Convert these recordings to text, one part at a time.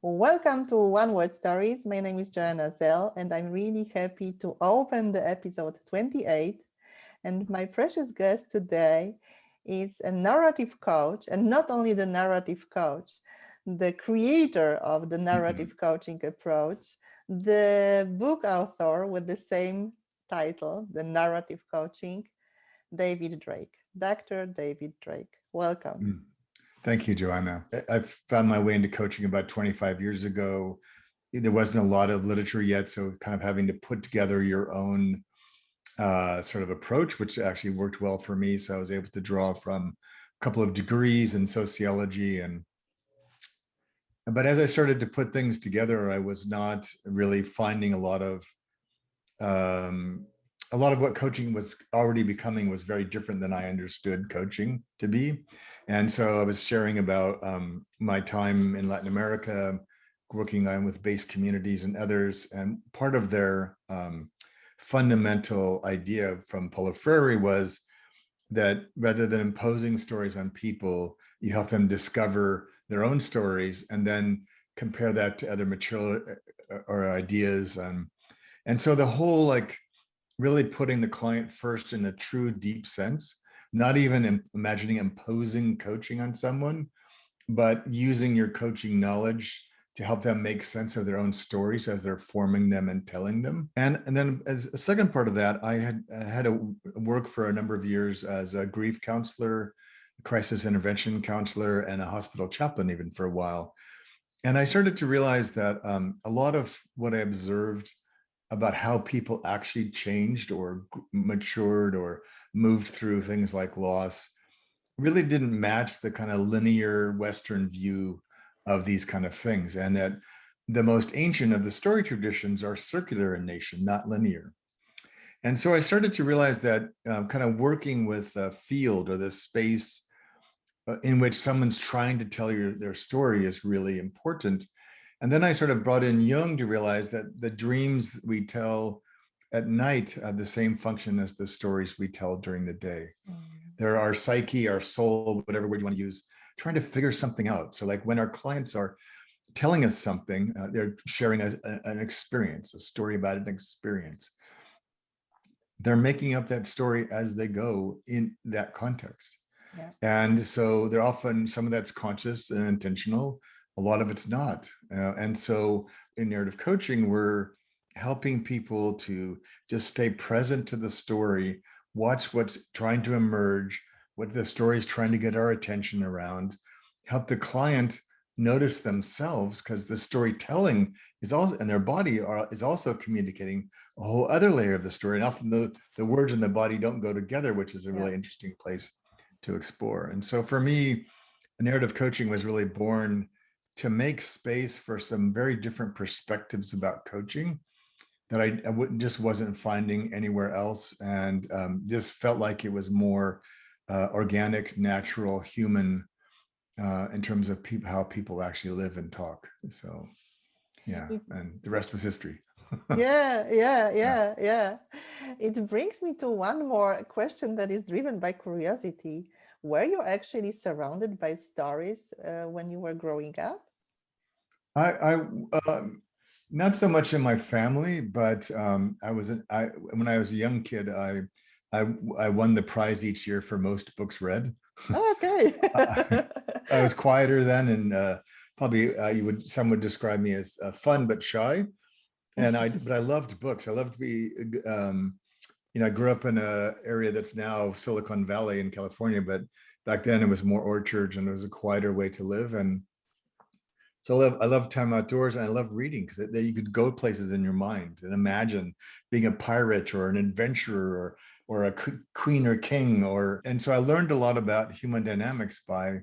Welcome to One Word Stories. My name is Joanna Zell, and I'm really happy to open the episode 28. And my precious guest today is a narrative coach, and not only the narrative coach, the creator of the narrative coaching approach, the book author with the same title, The Narrative Coaching, David Drake, Dr. David Drake. Welcome. Thank you, Joanna. I found my way into coaching about 25 years ago. There wasn't a lot of literature yet, so kind of having to put together your own sort of approach, which actually worked well for me. So I was able to draw from a couple of degrees in sociology, but as I started to put things together, I was not really finding a lot of what coaching was already becoming was very different than I understood coaching to be. And so I was sharing about my time in Latin America, working on with base communities and others. And part of their fundamental idea from Paulo Freire was that rather than imposing stories on people, you help them discover their own stories and then compare that to other material or ideas. And so the whole really putting the client first in a true deep sense, not even imagining imposing coaching on someone, but using your coaching knowledge to help them make sense of their own stories as they're forming them and telling them. And then as a second part of that, I had to work for a number of years as a grief counselor, crisis intervention counselor, and a hospital chaplain even for a while. And I started to realize that a lot of what I observed about how people actually changed or matured or moved through things like loss really didn't match the kind of linear Western view of these kind of things. And that the most ancient of the story traditions are circular in nature, not linear. And so I started to realize that kind of working with a field or the space in which someone's trying to tell their story is really important. And then I sort of brought in Jung to realize that the dreams we tell at night have the same function as the stories we tell during the day. They're our psyche, our soul, whatever word you want to use, trying to figure something out. So like when our clients are telling us something, they're sharing an experience, a story about an experience. They're making up that story as they go in that context. Yeah. And so they're often, some of that's conscious and intentional, a lot of it's not. And so in narrative coaching, we're helping people to just stay present to the story, watch what's trying to emerge, what the story is trying to get our attention around, help the client notice themselves, because the storytelling is also, and their body is also communicating a whole other layer of the story. And often the words and the body don't go together, which is a really interesting place to explore. And so for me, narrative coaching was really born to make space for some very different perspectives about coaching that I just wasn't finding anywhere else. And just felt like it was more organic, natural, human in terms of how people actually live and talk. So yeah, and the rest was history. Yeah. It brings me to one more question that is driven by curiosity. Were you actually surrounded by stories when you were growing up? I not so much in my family, but when I was a young kid, I won the prize each year for most books read. Okay. I was quieter then, and probably some would describe me as fun but shy. But I loved books. I loved to be. I grew up in an area that's now Silicon Valley in California, but back then it was more orchards and it was a quieter way to live. And so I love time outdoors, and I love reading because you could go places in your mind and imagine being a pirate or an adventurer or a queen or king. And so I learned a lot about human dynamics by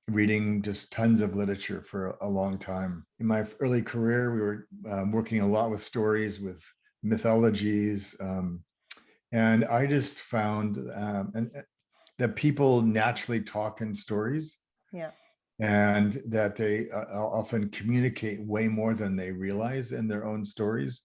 reading just tons of literature for a long time. In my early career, we were working a lot with stories, with mythologies. And I just found that people naturally talk in stories. Yeah. And that they often communicate way more than they realize in their own stories.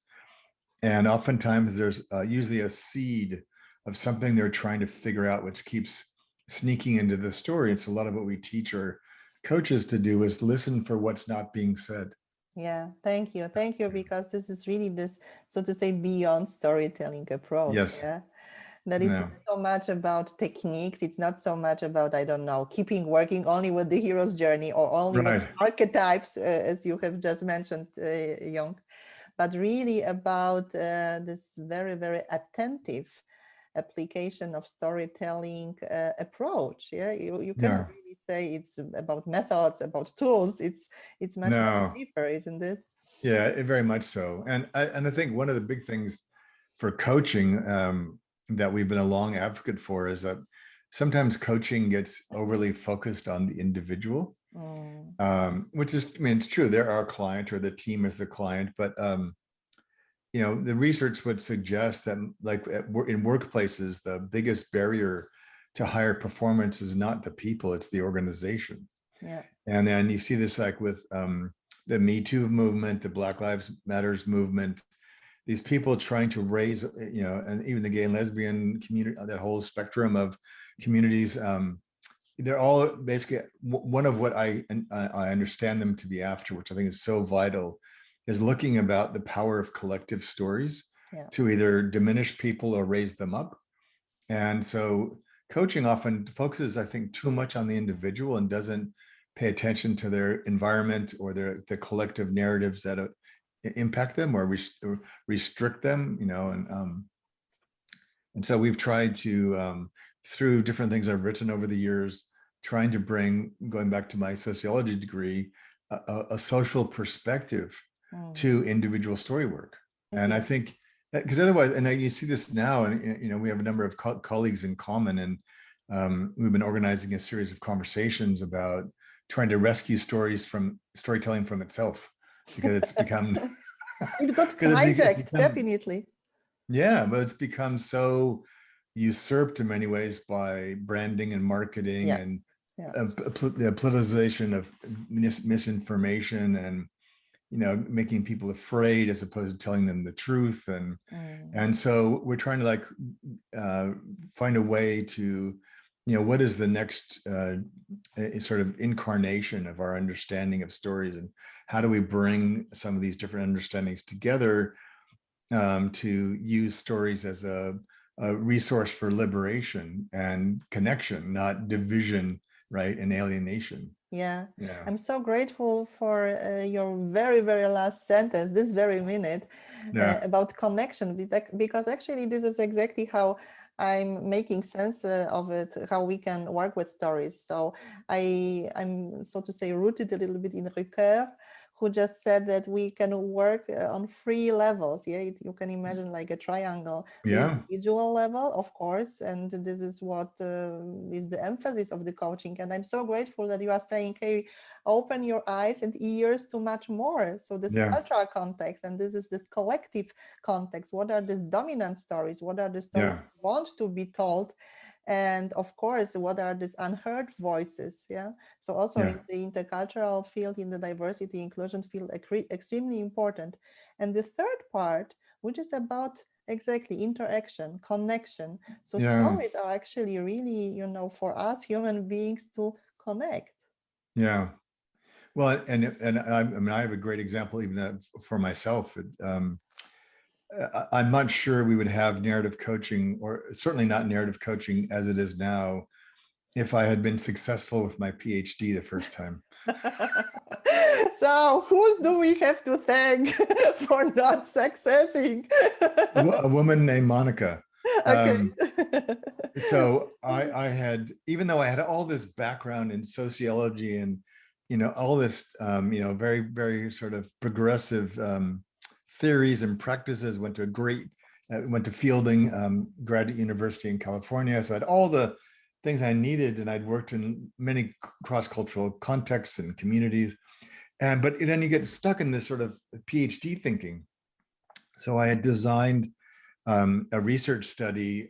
And oftentimes there's usually a seed of something they're trying to figure out, which keeps sneaking into the story. It's a lot of what we teach our coaches to do is listen for what's not being said. Yeah, thank you, because this is really this, so to say, beyond storytelling approach. Yes. Yeah, that it's No. not so much about techniques. It's not so much about, I don't know, keeping working only with the hero's journey or only with Right. archetypes, as you have just mentioned, Young, but really about this very, very attentive application of storytelling approach. Yeah, you cannot Yeah. really say it's about methods, about tools. It's much, much No. deeper, isn't it? Yeah, very much so. And I think one of the big things for coaching that we've been a long advocate for is that sometimes coaching gets overly focused on the individual, Mm, which is, I mean, it's true. They're our client or the team is the client, but the research would suggest that, like in workplaces, the biggest barrier to higher performance is not the people, it's the organization. yeah, And then you see this like with the Me Too movement, the Black Lives Matters movement, these people trying to raise, and even the gay and lesbian community, that whole spectrum of communities, they're all basically one of what I understand them to be after, which I think is so vital, is looking about the power of collective stories yeah, to either diminish people or raise them up. And so coaching often focuses, I think, too much on the individual and doesn't pay attention to their environment or the collective narratives that impact them or restrict them, and so we've tried to, through different things I've written over the years, trying to bring, going back to my sociology degree, a social perspective mm, to individual story work. And I yeah, think because otherwise, and you see this now, and we have a number of colleagues in common, and we've been organizing a series of conversations about trying to rescue storytelling from itself, because it's become it got because it's hijacked, become, definitely. yeah, but it's become so usurped in many ways by branding and marketing Yeah, and yeah, the politicization of misinformation, and making people afraid as opposed to telling them the truth. and mm, and so we're trying to like uh, find a way to, what is the next sort of incarnation of our understanding of stories, and how do we bring some of these different understandings together, to use stories as a resource for liberation and connection, not division, right, and alienation. yeah. Yeah. I'm so grateful for your very, very last sentence, this very minute, Yeah. about connection, because actually this is exactly how I'm making sense of it, how we can work with stories. So I'm, so to say, rooted a little bit in Ricoeur, who just said that we can work on three levels. Yeah, you can imagine like a triangle: the Yeah. individual level, of course, and this is what is the emphasis of the coaching. And I'm so grateful that you are saying, hey, open your eyes and ears to much more. So this Yeah. cultural context, and this is this collective context. What are the dominant stories? What are the stories Yeah. that want to be told? And of course, what are these unheard voices? Yeah. So also Yeah. in the intercultural field, in the diversity inclusion field, extremely important. And the third part, which is about exactly interaction, connection. So Yeah. stories are actually really, for us human beings to connect. Yeah. Well, and I mean, I have a great example even for myself. I'm not sure we would have narrative coaching, or certainly not narrative coaching as it is now, if I had been successful with my PhD the first time. So who do we have to thank for not successing? A woman named Monica. Okay. Um, so I had, even though I had all this background in sociology and all this very, very sort of progressive theories and practices, went to Fielding Graduate University in California, so I had all the things I needed, and I'd worked in many cross-cultural contexts and communities, but then you get stuck in this sort of PhD thinking. So I had designed a research study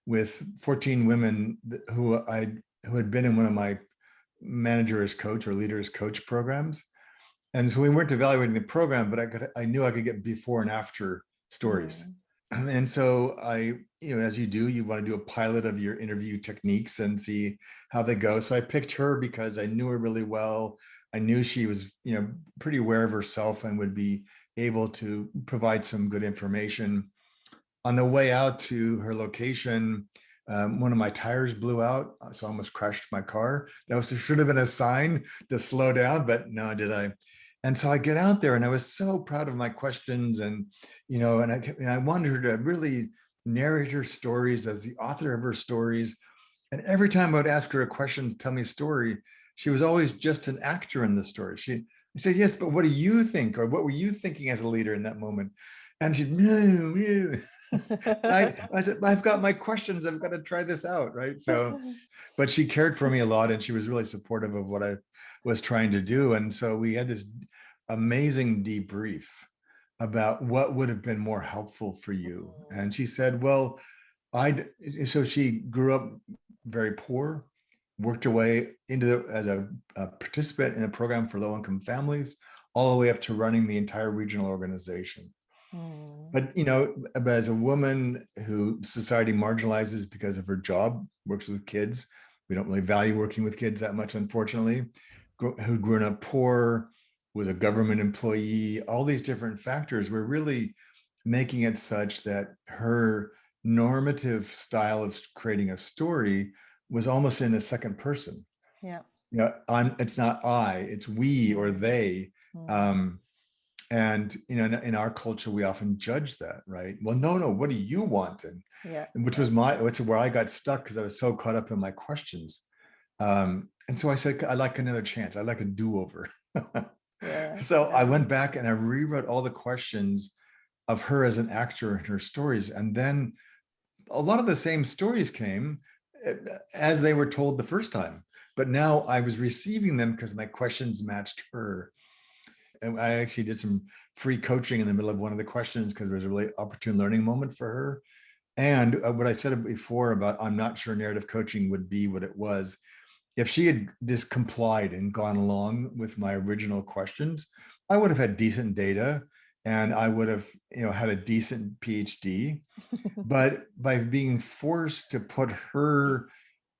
with 14 women who had been in one of my manager as coach or leader as coach programs. And so we weren't evaluating the program, but I knew I could get before and after stories. Mm, And so as you do, you want to do a pilot of your interview techniques and see how they go. So I picked her because I knew her really well. I knew she was, pretty aware of herself and would be able to provide some good information. On the way out to her location, one of my tires blew out, so I almost crashed my car. Should have been a sign to slow down, but no, did I? And so I get out there, and I was so proud of my questions, and I wanted her to really narrate her stories as the author of her stories. And every time I would ask her a question, tell me a story, she was always just an actor in the story. I said, yes, but what do you think? Or what were you thinking as a leader in that moment? And she, no, no. I said, I've got my questions. I've got to try this out. Right. So, but she cared for me a lot, and she was really supportive of what I was trying to do. And so we had this amazing debrief about what would have been more helpful for you. And she said, well, so she grew up very poor, worked her way as a participant in a program for low-income families, all the way up to running the entire regional organization. Mm. But as a woman who society marginalizes because of her job, works with kids, we don't really value working with kids that much, unfortunately, who'd grown up poor, was a government employee, all these different factors were really making it such that her normative style of creating a story was almost in a second person. Yeah. It's not I, it's we or they. Mm. Um, and in our culture, we often judge that, right? Well, no, what do you want? Yeah. And which Yeah. was where I got stuck because I was so caught up in my questions. And so I said, I'd like another chance. I'd like a do-over. Yeah. So I Yeah. went back and I rewrote all the questions of her as an actor in her stories. And then a lot of the same stories came as they were told the first time. But now I was receiving them because my questions matched her. And I actually did some free coaching in the middle of one of the questions because there was a really opportune learning moment for her. And what I said before about I'm not sure narrative coaching would be what it was, if she had just complied and gone along with my original questions, I would have had decent data and I would have, had a decent PhD. But by being forced to put her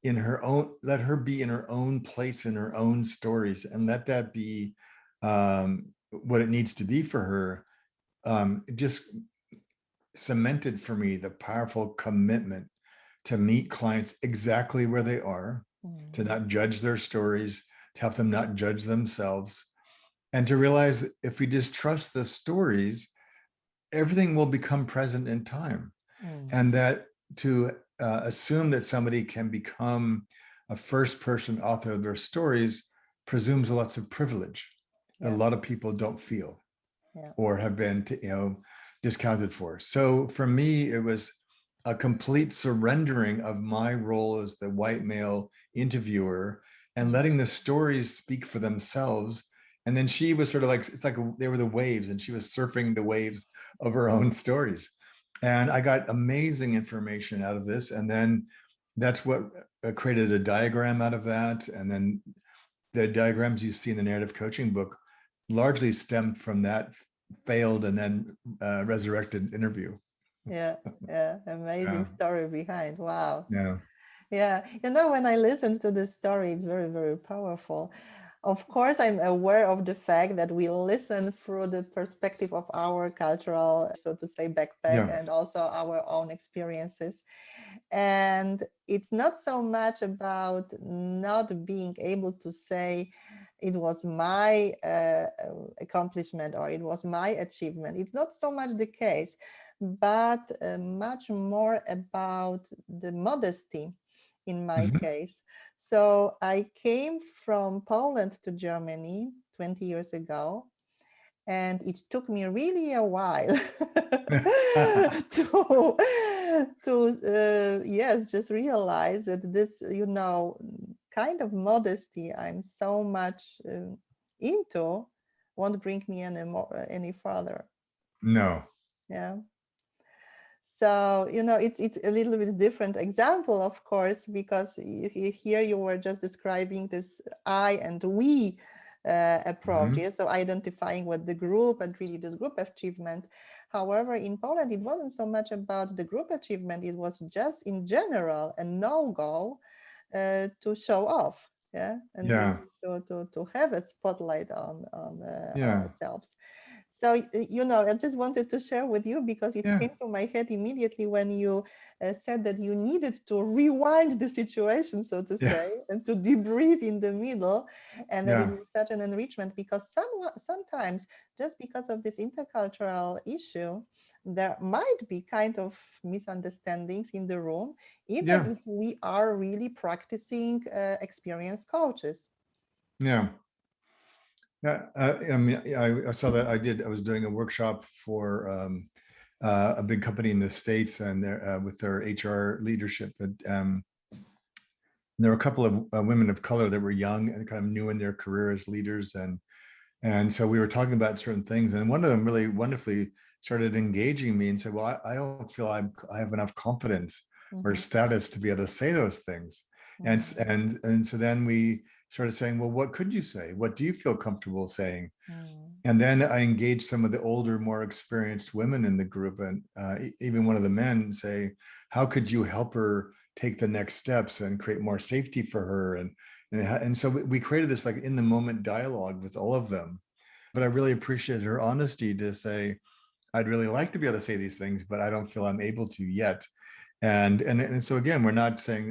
in her own, let her be in her own place in her own stories and let that be what it needs to be for her, it just cemented for me the powerful commitment to meet clients exactly where they are, to Mm. not judge their stories, to help them not judge themselves, and to realize that if we just trust the stories, everything will become present in time. Mm. And that to assume that somebody can become a first person author of their stories presumes lots of privilege that a Yeah. lot of people don't feel Yeah. or have been discounted for. So for me, it was a complete surrendering of my role as the white male interviewer and Mm. letting the stories speak for themselves. And then she was sort of like, it's like they were the waves and she was surfing the waves of her own stories. And I got amazing information out of this. And then that's what created a diagram out of that. And then the diagrams you see in the narrative coaching book largely stemmed from that failed and then resurrected interview. Yeah. Yeah. Amazing Yeah, story behind. Wow. yeah. Yeah, when I listen to this story, it's very, very powerful. Of course, I'm aware of the fact that we listen through the perspective of our cultural, so to say, backpack Yeah. and also our own experiences. And it's not so much about not being able to say it was my accomplishment or it was my achievement. It's not so much the case, but much more about the modesty in my Mhm. case. So I came from Poland to Germany 20 years ago, and it took me really a while to yes, just realize that this kind of modesty I'm so much into won't bring me any further. No. Yeah. So it's a little bit different example, of course, because here you were just describing this I and we approach. Mhm. Yes, so identifying with the group and really this group achievement. However, in Poland, it wasn't so much about the group achievement; it was just in general a no-go to show off. yeah, and Yeah. really to have a spotlight on Yeah. ourselves. So you know, I just wanted to share with you because it Yeah. came to my head immediately when you said that you needed to rewind the situation, so to Yeah. say, and to debrief in the middle, and that it Yeah. was such an enrichment because sometimes just because of this intercultural issue, there might be kind of misunderstandings in the room, even Yeah. if we are really practicing experienced coaches. Yeah. Yeah. I mean, I saw that I was doing a workshop for a big company in the States and with their HR leadership. There were a couple of women of color that were young and kind of new in their career as leaders. And so we were talking about certain things. And one of them really wonderfully started engaging me and said, well, I don't feel I have enough confidence or Mhm. status to be able to say those things. Mm, And so then we started saying, well, what could you say? What do you feel comfortable saying? mm, And then I engaged some of the older, more experienced women in the group, and even one of the men say, "How could you help her take the next steps and create more safety for her?" And so we created this like in the moment dialogue with all of them. But I really appreciated her honesty to say, "I'd really like to be able to say these things, but I don't feel I'm able to yet." And so again, we're not saying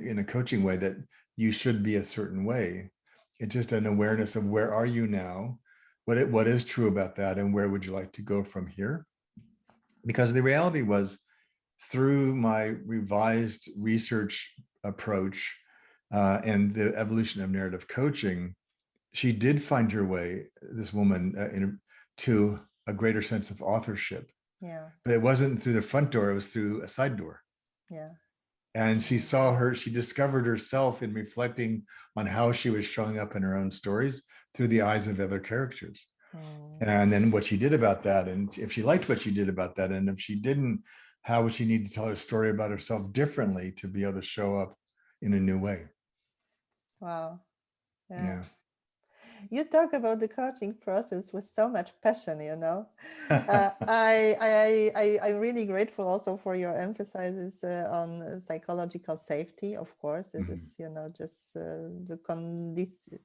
in a coaching way that you should be a certain way. It's just an awareness of where are you now, what is true about that, and where would you like to go from here? Because the reality was, through my revised research approach and the evolution of narrative coaching, she did find her way, this woman, to a greater sense of authorship. yeah, But it wasn't through the front door; it was through a side door. yeah. And Mm, she discovered herself in reflecting on how she was showing up in her own stories through the eyes of other characters. mm. And then what she did about that, and if she liked what she did about that, and if she didn't, how would she need to tell her story about herself differently to be able to show up in a new way? Wow. Yeah. Yeah. You talk about the coaching process with so much passion, you know. I'm really grateful also for your emphasis on psychological safety. Of course, this Mhm. is, just the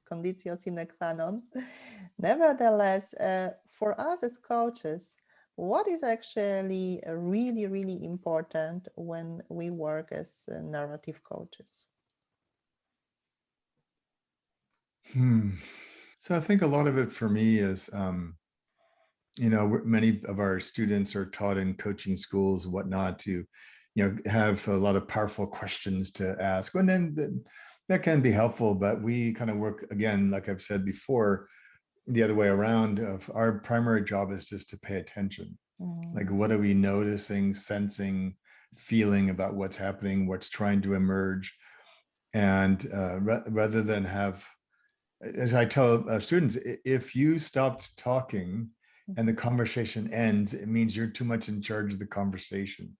conditio sine qua non. Nevertheless, for us as coaches, what is actually really, really important when we work as narrative coaches? Hmm. So I think a lot of it for me is, many of our students are taught in coaching schools and whatnot to, have a lot of powerful questions to ask. And then that can be helpful, but we kind of work, again, like I've said before, the other way around. Of our primary job is just to pay attention. Like, Mm, what are we noticing, sensing, feeling about what's happening, what's trying to emerge? And rather than have, as I tell students, if you stopped talking and the conversation ends, it means you're too much in charge of the conversation.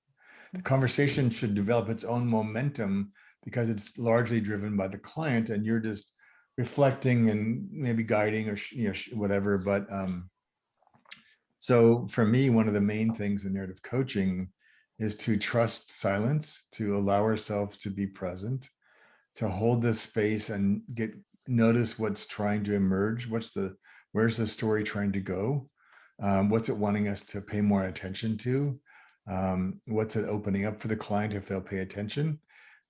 The conversation should develop its own momentum because it's largely driven by the client, and you're just reflecting and maybe guiding or whatever. But so for me, one of the main things in narrative coaching is to trust silence, to allow ourselves to be present, to hold this space and notice what's trying to emerge. Where's the story trying to go? What's it wanting us to pay more attention to? What's it opening up for the client if they'll pay attention?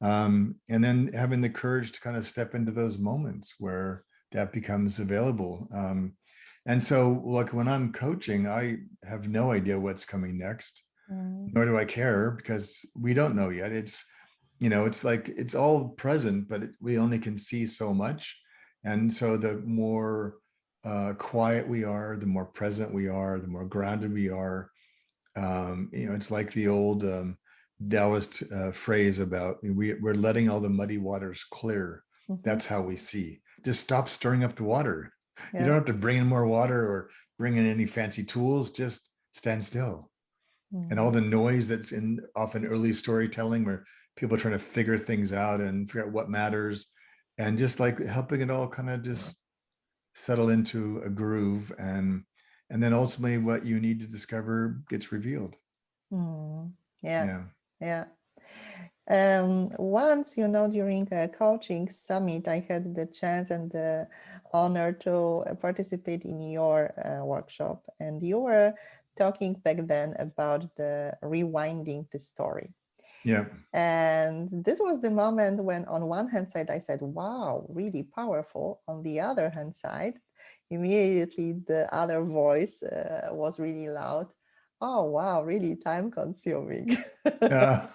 And then having the courage to kind of step into those moments where that becomes available. And so, like when I'm coaching, I have no idea what's coming next, mm, nor do I care because we don't know yet. It's like it's all present, but we only can see so much. And so the more quiet we are, the more present we are, the more grounded we are. It's like the old Taoist phrase about we're letting all the muddy waters clear. mhm. That's how we see. Just stop stirring up the water. You Yeah. don't have to bring in more water or bring in any fancy tools. Just stand still. And all Mm, the noise that's in often early storytelling where people are trying to figure things out and figure out what matters, and just like helping it all kind of just settle into a groove, and then ultimately what you need to discover gets revealed. mm. Yeah. Yeah. Yeah. Once, during a coaching summit, I had the chance and the honor to participate in your workshop, and you were talking back then about the rewinding the story. Yeah. And this was the moment when, on one hand side, I said, wow, really powerful. On the other hand side, immediately the other voice was really loud. Oh, wow, really time consuming. Yeah.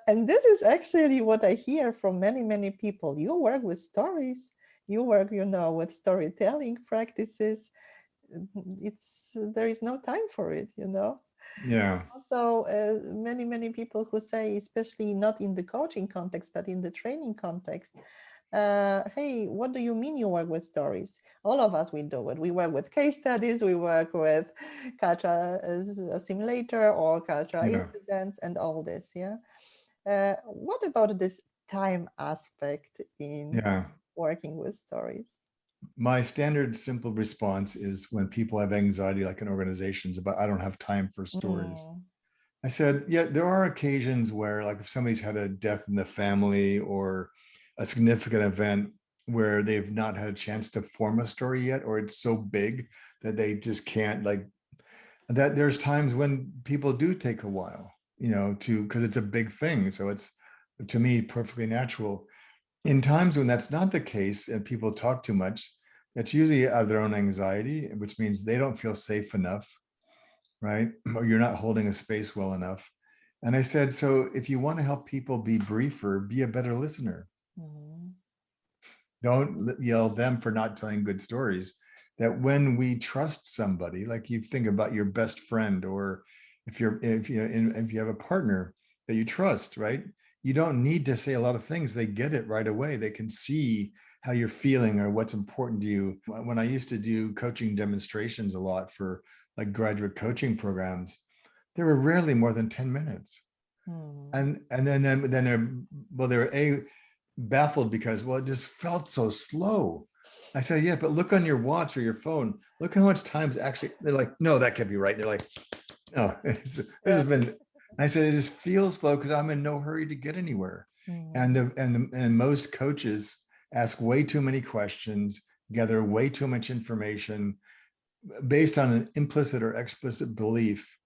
And this is actually what I hear from many, many people. You work with stories, you work, with storytelling practices. There is no time for it. Yeah. Also, many, many people who say, especially not in the coaching context, but in the training context, hey, what do you mean you work with stories? All of us, we do it. We work with case studies, we work with cultural simulator or cultural Yeah. incidents and all this, yeah? What about this time aspect in Yeah. working with stories? My standard simple response is when people have anxiety, like in organizations, about I don't have time for stories. Mm, I said, yeah, there are occasions where, like, if somebody's had a death in the family or a significant event where they've not had a chance to form a story yet, or it's so big that they just can't, like, that there's times when people do take a while, because it's a big thing. So it's, to me, perfectly natural. In times when that's not the case and people talk too much, that's usually out of their own anxiety, which means they don't feel safe enough, right? Or you're not holding a space well enough. And I said, so if you want to help people be briefer, be a better listener. mm, Don't yell at them for not telling good stories. That when we trust somebody, like you think about your best friend, or if you have a partner that you trust, right? You don't need to say a lot of things. They get it right away. They can see how you're feeling or what's important to you. When I used to do coaching demonstrations a lot for like graduate coaching programs, there were rarely more than 10 minutes. mm. And then they're baffled because, well, it just felt so slow. I said, yeah, but look on your watch or your phone. Look how much time's actually. They're like, no, that can't be right. They're like, no, this has Yeah. been. I said, it just feels slow because I'm in no hurry to get anywhere. And Mm, and most coaches ask way too many questions, gather way too much information based on an implicit or explicit belief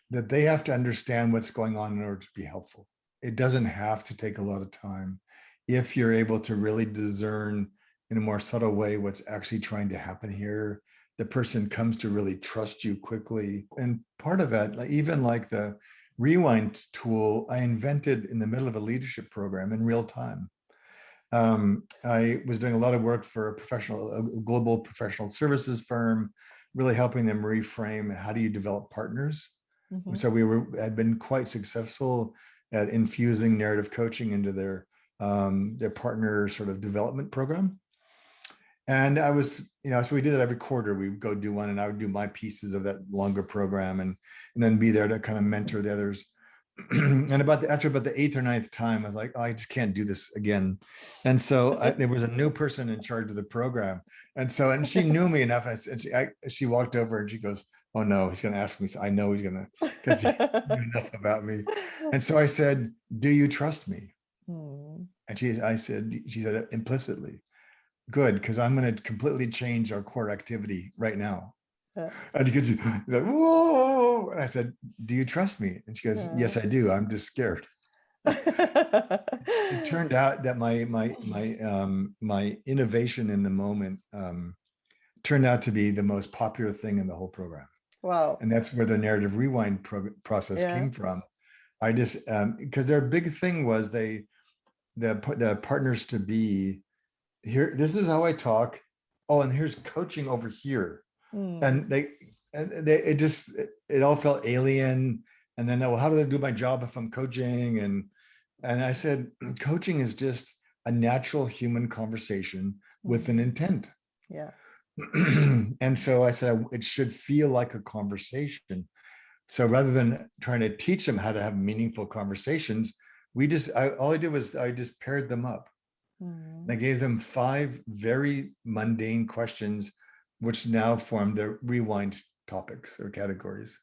that they have to understand what's going on in order to be helpful. It doesn't have to take a lot of time if you're able to really discern in a more subtle way what's actually trying to happen here. The person comes to really trust you quickly. And part of it, like even like the rewind tool, I invented in the middle of a leadership program in real time. I was doing a lot of work for a global professional services firm, really helping them reframe how do you develop partners. mhm, So had been quite successful at infusing narrative coaching into their partner sort of development program. And I was, so we did that every quarter. We would go do one, and I would do my pieces of that longer program, and then be there to kind of mentor the others. And after about the eighth or ninth time, I was like, oh, I just can't do this again. And so there was a new person in charge of the program, and she knew me enough. She walked over and she goes, "Oh no, he's going to ask me." So I know he's going to, because he knew enough about me. And so I said, "Do you trust me?" mm. And she said implicitly, "Good, because I'm going to completely change our core activity right now." Yeah. And you could see, like, whoa. And I said, "Do you trust me?" And she goes, Yeah. "Yes, I do. I'm just scared." It turned out that my innovation in the moment turned out to be the most popular thing in the whole program, Wow. and that's where the narrative rewind process Yeah. came from. I just because their big thing was the partners to be here. This is how I talk. Oh, and here's coaching over here, Mm, and it all felt alien. And then, well, how do I do my job if I'm coaching? And I said, coaching is just a natural human conversation with an mm. intent. Yeah. And so I said it should feel like a conversation. So rather than trying to teach them how to have meaningful conversations, all I did was I just paired them up. Mm, I gave them 5 very mundane questions, which now form their rewind topics or categories.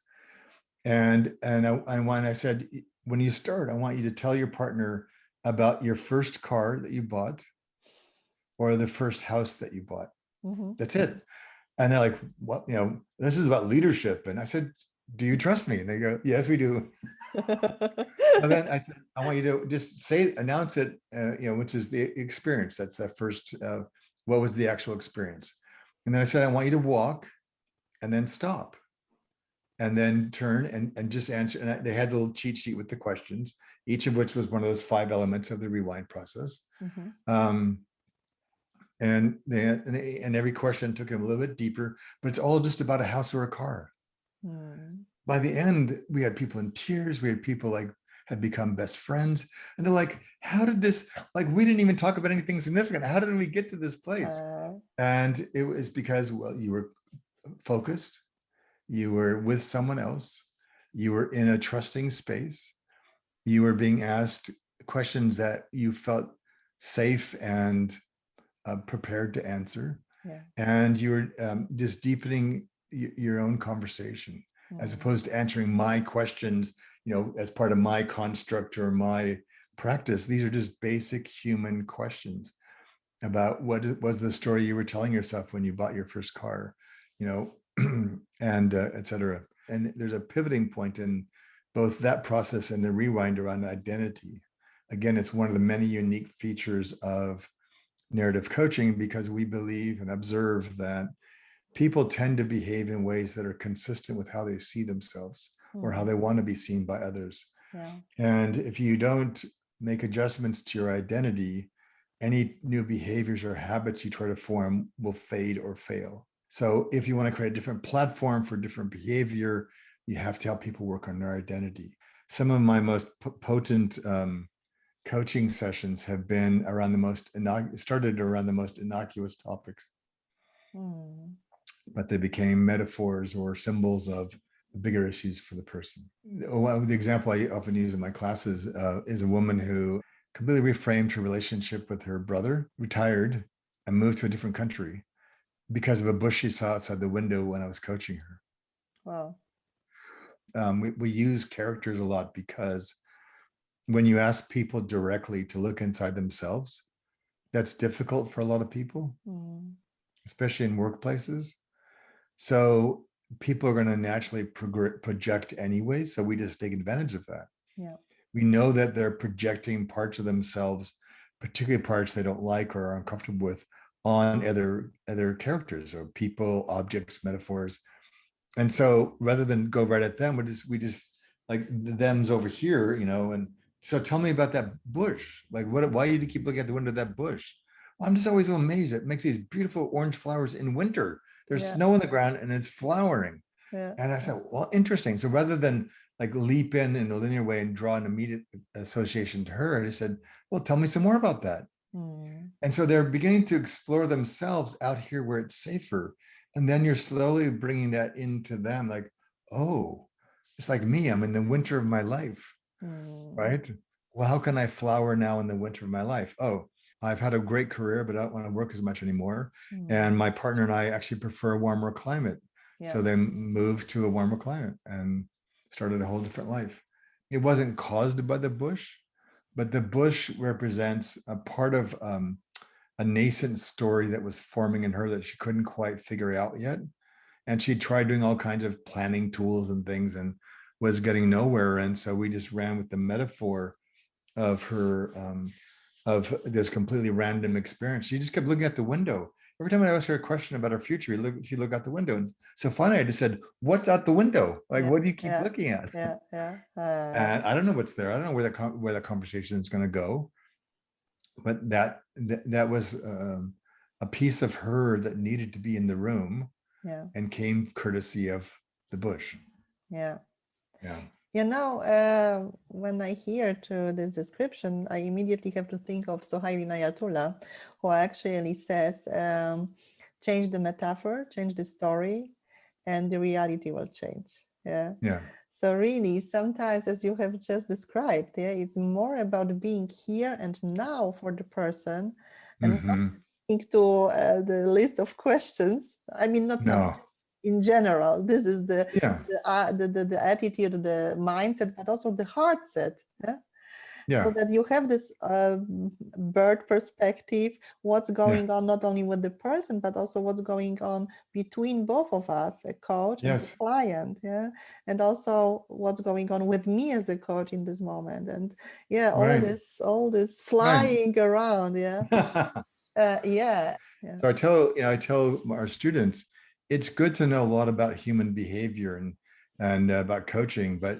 And when I said, when you start, I want you to tell your partner about your first car that you bought or the first house that you bought. Mm-hmm. That's it. And they're like, what, this is about leadership. And I said, do you trust me? And they go, yes, we do. So then I said, I want you to just announce it, which is the experience. That's that first, what was the actual experience? And then I said, I want you to walk and then stop and then turn and just answer. And they had a little cheat sheet with the questions, each of which was one of those 5 elements of the rewind process. Mm-hmm. And every question took him a little bit deeper, but it's all just about a house or a car. Mm. By the end, we had people in tears. We had people like had become best friends. And they're like, how did this, like, we didn't even talk about anything significant. How did we get to this place? And it was because, well, you were focused, you were with someone else, you were in a trusting space, you were being asked questions that you felt safe and prepared to answer. Yeah. And you were just deepening your own conversation, as opposed to answering my questions, as part of my construct or my practice. These are just basic human questions about what was the story you were telling yourself when you bought your first car, and et cetera. And there's a pivoting point in both that process and the rewind around identity. Again, it's one of the many unique features of narrative coaching, because we believe and observe that people tend to behave in ways that are consistent with how they see themselves or how they want to be seen by others. Yeah. And if you don't make adjustments to your identity, any new behaviors or habits you try to form will fade or fail. So if you want to create a different platform for different behavior, you have to help people work on their identity. Some of my most potent coaching sessions have been around started around the most innocuous topics, but they became metaphors or symbols of the bigger issues for the person. The example I often use in my classes is a woman who completely reframed her relationship with her brother, retired, and moved to a different country because of a bush she saw outside the window when I was coaching her. Wow. We use characters a lot because when you ask people directly to look inside themselves, that's difficult for a lot of people, especially in workplaces. So people are going to naturally project anyway. So we just take advantage of that. Yeah. We know that they're projecting parts of themselves, particularly parts they don't like or are uncomfortable with, on other characters or people, objects, metaphors. And so rather than go right at them, we just like the them's over here, and so tell me about that bush. Like, why do you keep looking at the window of that bush? Well, I'm just always so amazed. It makes these beautiful orange flowers in winter. There's snow on the ground and it's flowering. Yeah. And I said, well, interesting. So rather than like leap in a linear way and draw an immediate association to her, I just said, well, tell me some more about that. And so they're beginning to explore themselves out here where it's safer. And then you're slowly bringing that into them, like, oh, it's like me. I'm in the winter of my life, right? Well, how can I flower now in the winter of my life? Oh, I've had a great career, but I don't want to work as much anymore. And my partner and I actually prefer a warmer climate. Yeah. So they moved to a warmer climate and started a whole different life. It wasn't caused by the bush, but the bush represents a part of a nascent story that was forming in her that she couldn't quite figure out yet. And she tried doing all kinds of planning tools and things and was getting nowhere. And so we just ran with the metaphor of her, of this completely random experience. She just kept looking at the window. Every time I asked her a question about her future, she looked out the window. And so finally I just said, what's out the window? Like, what do you keep looking at? And I don't know what's there. I don't know where the conversation is going to go. But that was a piece of her that needed to be in the room, and came courtesy of the bush. Yeah. Yeah. When I hear to this description, I immediately have to think of Sohail Inayatullah, who actually says, change the metaphor, change the story, and the reality will change. Yeah. Yeah. So really, sometimes, as you have just described, it's more about being here and now for the person, and think to the list of questions. I mean, not no. in general. This is Yeah. the attitude, the mindset, but also the heart set. Yeah? So Yeah. that you have this bird perspective, what's Yeah. going on not only with the person, but also what's going on between both of us, a coach and the Yes. client. Yeah. And also what's going on with me as a coach in this moment. And yeah, Right. all this Right. flying around. Yeah. Yeah. Yeah. So I tell our students, it's good to know a lot about human behavior and about coaching, but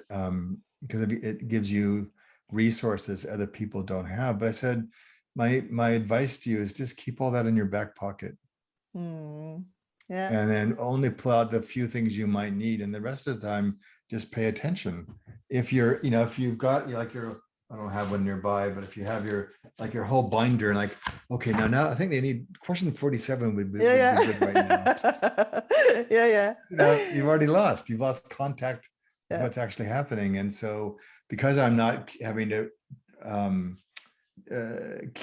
because it gives you resources other people don't have. But I said, my advice to you is just keep all that in your back pocket, Hmm. Yeah. and then only pull out the few things you might need, and the rest of the time just pay attention. If if you've got like your, I don't have one nearby, but if you have your like your whole binder and like, okay, now I think they need question 47 would be Yeah. good right now. Yeah. Yeah. Yeah. You've lost contact with Yeah. what's actually happening. And so because I'm not having to um,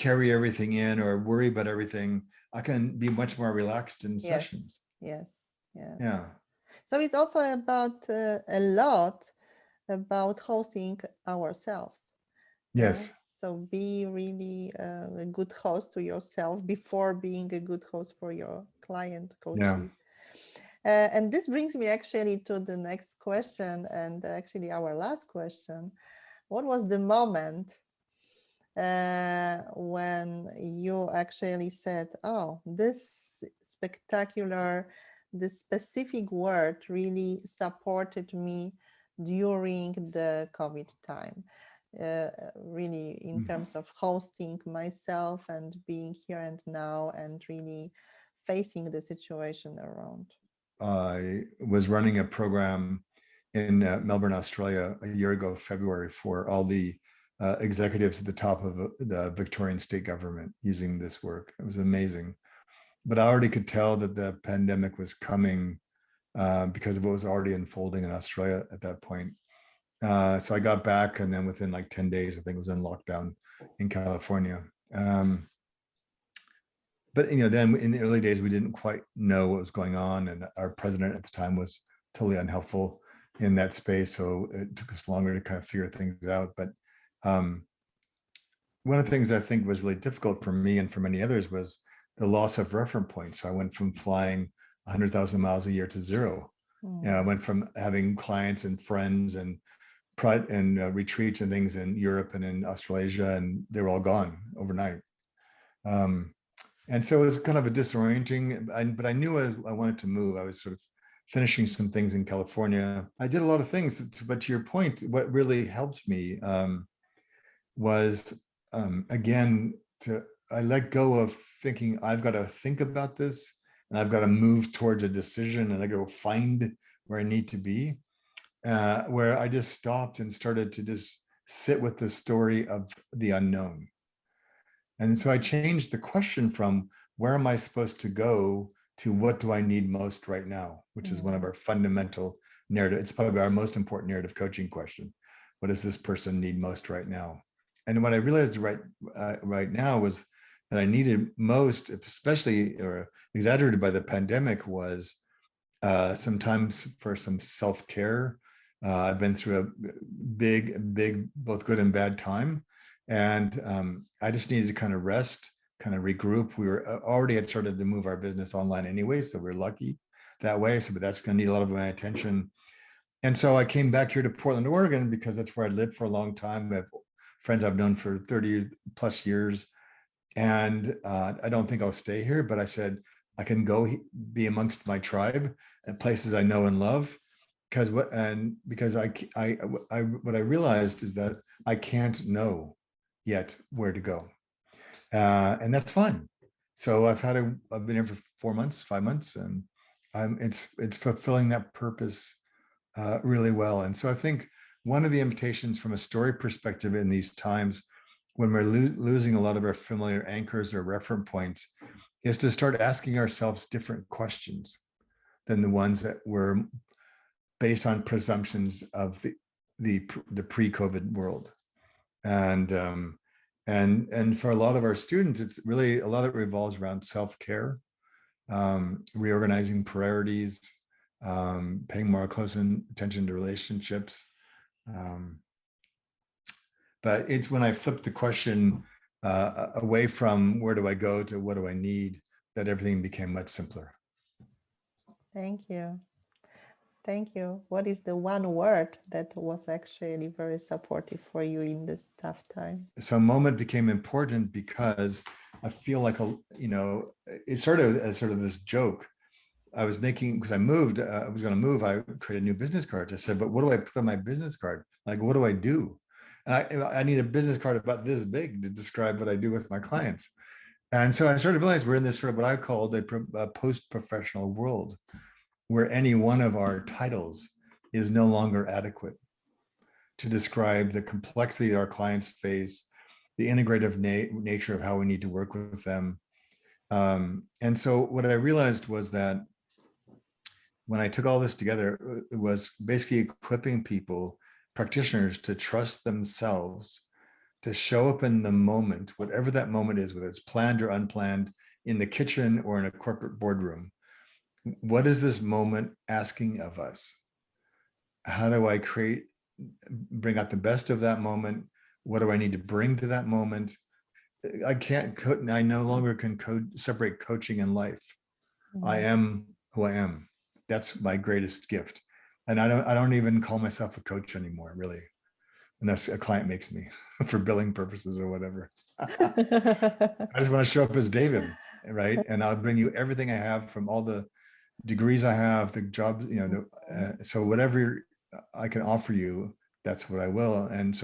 carry everything in or worry about everything, I can be much more relaxed in Yes. sessions. Yes. Yeah. Yeah. So it's also about a lot about hosting ourselves. Yeah. Yes. So be really a good host to yourself before being a good host for your client, Yeah. coachee. And this brings me actually to the next question, and actually our last question. What was the moment when you actually said, oh, this spectacular, this specific word really supported me during the COVID time? Really, in Mhm. terms of hosting myself and being here and now and really facing the situation around. I was running a program in Melbourne, Australia, a year ago, February, for all the executives at the top of the Victorian state government using this work. It was amazing. But I already could tell that the pandemic was coming because of what was already unfolding in Australia at that point. So I got back, and then within like 10 days, I think it was in lockdown in California. But then in the early days, we didn't quite know what was going on, and our president at the time was totally unhelpful in that space. So it took us longer to kind of figure things out. But um, one of the things I think was really difficult for me and for many others was the loss of reference points. So I went from flying 100,000 miles a year to zero. I Mm, went from having clients and friends and retreats and things in Europe and in Australasia, and they were all gone overnight. Um, and so it was kind of a disorienting, but I knew I wanted to move. I was sort of finishing some things in California. I did a lot of things, but to your point, what really helped me was, again, I let go of thinking I've got to think about this and I've got to move towards a decision and I go find where I need to be, where I just stopped and started to just sit with the story of the unknown. And so I changed the question from where am I supposed to go to what do I need most right now, which is one of mm, our fundamental narrative. It's probably our most important narrative coaching question. What does this person need most right now? And what I realized right now was that I needed most, especially or exaggerated by the pandemic, was sometimes for some self-care. I've been through a big, both good and bad time. And I just needed to kind of rest, kind of regroup. We were already had started to move our business online anyway, so we're lucky that way. So, but that's going to need a lot of my attention. And so I came back here to Portland, Oregon, because that's where I lived for a long time. I have friends I've known for 30 plus years. And I don't think I'll stay here, but I said, I can go be amongst my tribe and places I know and love. Because what I realized is that I can't know yet where to go. And that's fine. So I've been here for 4 months, 5 months, and it's fulfilling that purpose really well. And so I think one of the invitations from a story perspective in these times when we're losing a lot of our familiar anchors or reference points is to start asking ourselves different questions than the ones that were based on presumptions of the pre-COVID world. And and for a lot of our students, it's really a lot of it revolves around self-care, reorganizing priorities, paying more close attention to relationships. But it's when I flipped the question away from where do I go to what do I need, that everything became much simpler. Thank you. Thank you. What is the one word that was actually very supportive for you in this tough time? So moment became important because I feel like, it's sort of as sort of this joke I was making, because I moved, I was going to move, I created new business cards. I said, but what do I put on my business card? Like, what do I do? And I need a business card about this big to describe what I do with my clients. And so I started to realize we're in this sort of what I called a post-professional world, where any one of our titles is no longer adequate to describe the complexity our clients face, the integrative nature of how we need to work with them. And so what I realized was that when I took all this together, it was basically equipping people, practitioners, to trust themselves, to show up in the moment, whatever that moment is, whether it's planned or unplanned, in the kitchen or in a corporate boardroom. What is this moment asking of us? How do I bring out the best of that moment? What do I need to bring to that moment? I no longer can separate coaching and life. I am who I am. That's my greatest gift. And I don't even call myself a coach anymore, really, unless a client makes me for billing purposes or whatever. I just want to show up as David, right? And I'll bring you everything I have from all the degrees I have, the jobs, so whatever I can offer you, that's what I will. And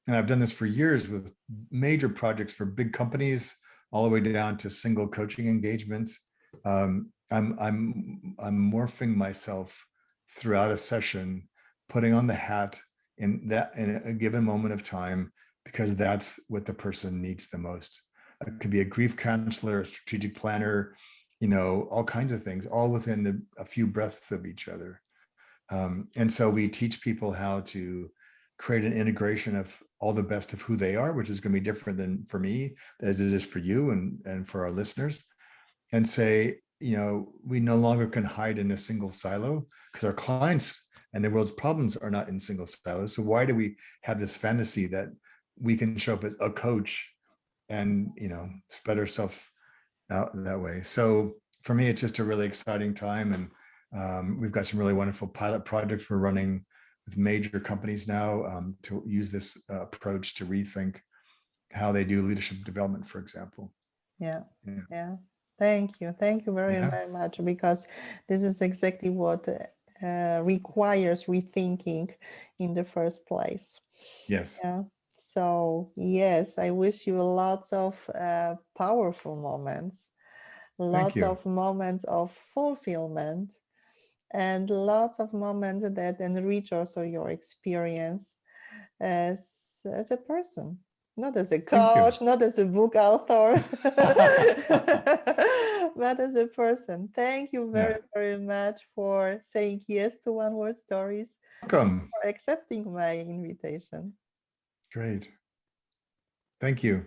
I've done this for years with major projects for big companies, all the way down to single coaching engagements. I'm morphing myself throughout a session, putting on the hat in a given moment of time, because that's what the person needs the most. It could be a grief counselor, a strategic planner, all kinds of things, all within a few breaths of each other. And so we teach people how to create an integration of all the best of who they are, which is going to be different than for me as it is for you and for our listeners, and say, we no longer can hide in a single silo, because our clients and the world's problems are not in single silos. So why do we have this fantasy that we can show up as a coach and, spread ourselves out that way? So for me, it's just a really exciting time. And we've got some really wonderful pilot projects we're running with major companies now, to use this approach to rethink how they do leadership development, for example. Yeah. Thank you very, very much, because this is exactly what requires rethinking in the first place. Yes. Yeah. So yes, I wish you lots of powerful moments, lots of moments of fulfillment, and lots of moments that enrich also your experience as a person, not as a coach, not as a book author, but as a person. Thank you very, very much for saying yes to One Word Stories. Welcome. For accepting my invitation. Great. Thank you.